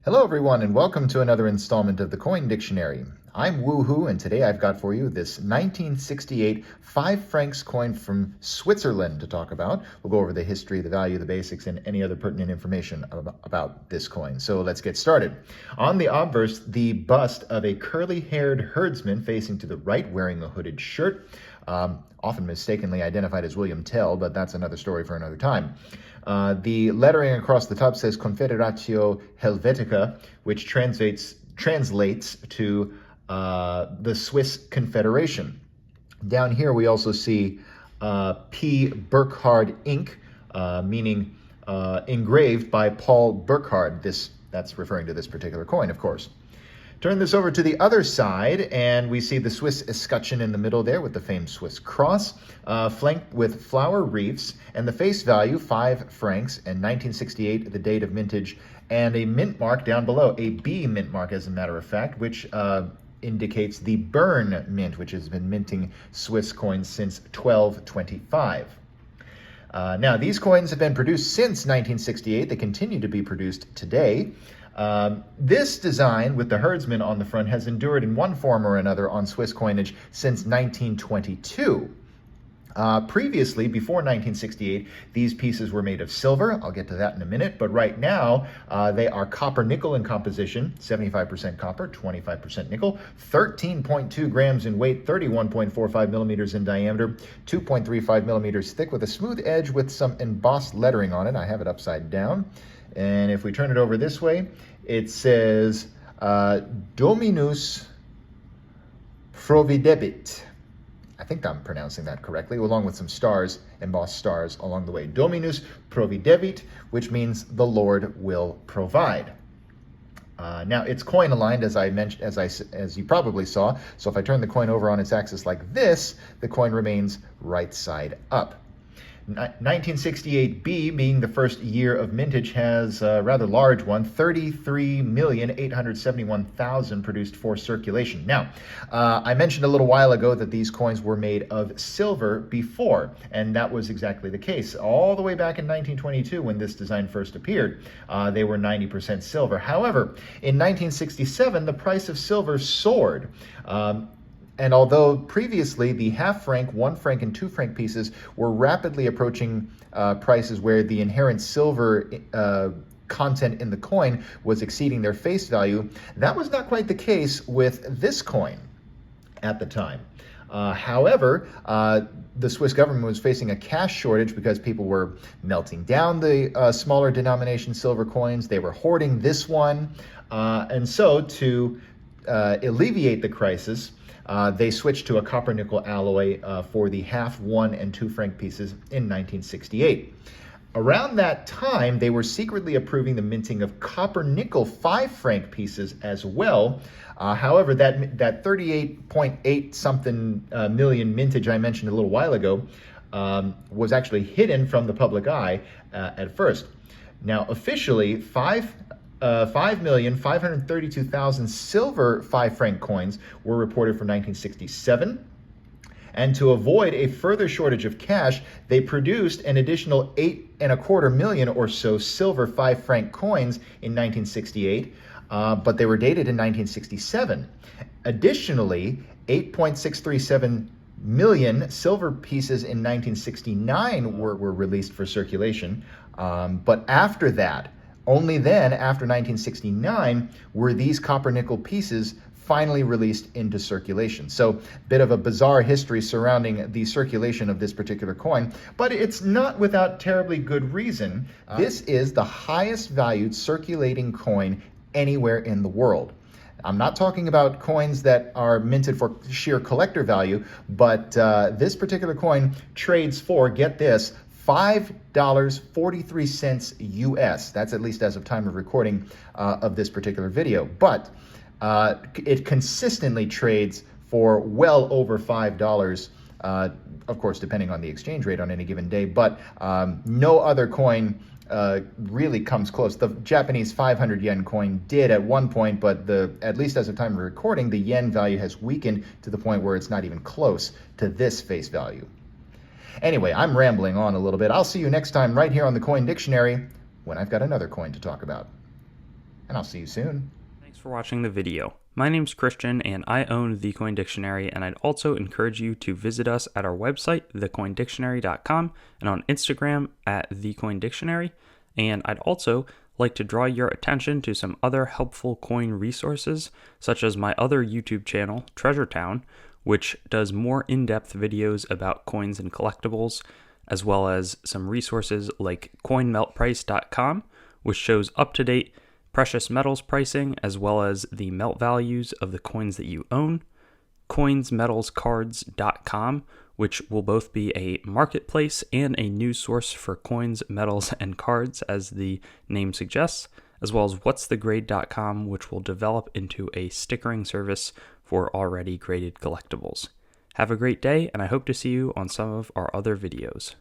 Hello everyone and welcome to another installment of the Coin Dictionary. I'm Woohoo and today I've got for you this 1968 5 francs coin from Switzerland to talk about. We'll go over the history, the value, the basics, and any other pertinent information about this coin. So let's get started. On the obverse, the bust of a curly-haired herdsman facing to the right wearing a hooded shirt, often mistakenly identified as William Tell, but that's another story for another time. The lettering across the top says Confederatio Helvetica, which translates to the Swiss Confederation. Down here we also see P. Burkhard ink, meaning engraved by Paul Burkhard. That's referring to this particular coin, of course. Turn this over to the other side, and we see the Swiss escutcheon in the middle there with the famed Swiss cross, flanked with flower wreaths, and the face value, 5 francs, and 1968, the date of mintage, and a mint mark down below, a B mint mark, as a matter of fact, which indicates the Bern Mint, which has been minting Swiss coins since 1225. Now, these coins have been produced since 1968. They continue to be produced today. This design with the herdsman on the front has endured in one form or another on Swiss coinage since 1922. Previously, before 1968, these pieces were made of silver. I'll get to that in a minute, but right now they are copper-nickel in composition, 75% copper, 25% nickel, 13.2 grams in weight, 31.45 millimeters in diameter, 2.35 millimeters thick with a smooth edge with some embossed lettering on it. I have it upside down. And if we turn it over this way, it says Dominus Providebit. I think I'm pronouncing that correctly, along with some stars, embossed stars along the way. Dominus Providebit, which means the Lord will provide. Now it's coin aligned, as I mentioned, as you probably saw. So if I turn the coin over on its axis like this, the coin remains right side up. 1968B, being the first year of mintage, has a rather large one, 33,871,000 produced for circulation. Now, I mentioned a little while ago that these coins were made of silver before, and that was exactly the case. All the way back in 1922, when this design first appeared, they were 90% silver. However, in 1967, the price of silver soared. And although previously the half franc, 1 franc, and 2 franc pieces were rapidly approaching prices where the inherent silver content in the coin was exceeding their face value, that was not quite the case with this coin at the time. However, the Swiss government was facing a cash shortage because people were melting down the smaller denomination silver coins. They were hoarding this one. And so to alleviate the crisis, they switched to a copper-nickel alloy for the half, 1, and 2 franc pieces in 1968. Around that time, they were secretly approving the minting of copper-nickel 5 franc pieces as well. However, that 38.8 something million mintage I mentioned a little while ago was actually hidden from the public eye at first. Now, officially, 5,532,000 silver 5 franc coins were reported for 1967. And to avoid a further shortage of cash, they produced an additional 8.25 million or so silver 5 franc coins in 1968, but they were dated in 1967. Additionally, 8.637 million silver pieces in 1969 were released for circulation, but after that, only then, after 1969, were these copper-nickel pieces finally released into circulation. So, bit of a bizarre history surrounding the circulation of this particular coin, but it's not without terribly good reason. This is the highest valued circulating coin anywhere in the world. I'm not talking about coins that are minted for sheer collector value, but this particular coin trades for, get this, $5.43 US. That's at least as of time of recording of this particular video. But it consistently trades for well over $5, of course, depending on the exchange rate on any given day. But no other coin really comes close. The Japanese 500 yen coin did at one point, but at least as of time of recording, the yen value has weakened to the point where it's not even close to this face value. Anyway, I'm rambling on a little bit. I'll see you next time right here on the Coin Dictionary when I've got another coin to talk about. and I'll see you soon. Thanks for watching the video. My name's Christian and I own The Coin Dictionary, and I'd also encourage you to visit us at our website, thecoindictionary.com, and on Instagram at thecoindictionary. And I'd also like to draw your attention to some other helpful coin resources, such as my other YouTube channel, Treasure Town, which does more in-depth videos about coins and collectibles, as well as some resources like coinmeltprice.com, which shows up-to-date precious metals pricing, as well as the melt values of the coins that you own, coinsmetalscards.com, which will both be a marketplace and a news source for coins, metals, and cards, as the name suggests, as well as whatsthegrade.com, which will develop into a stickering service for already graded collectibles. Have a great day, and I hope to see you on some of our other videos.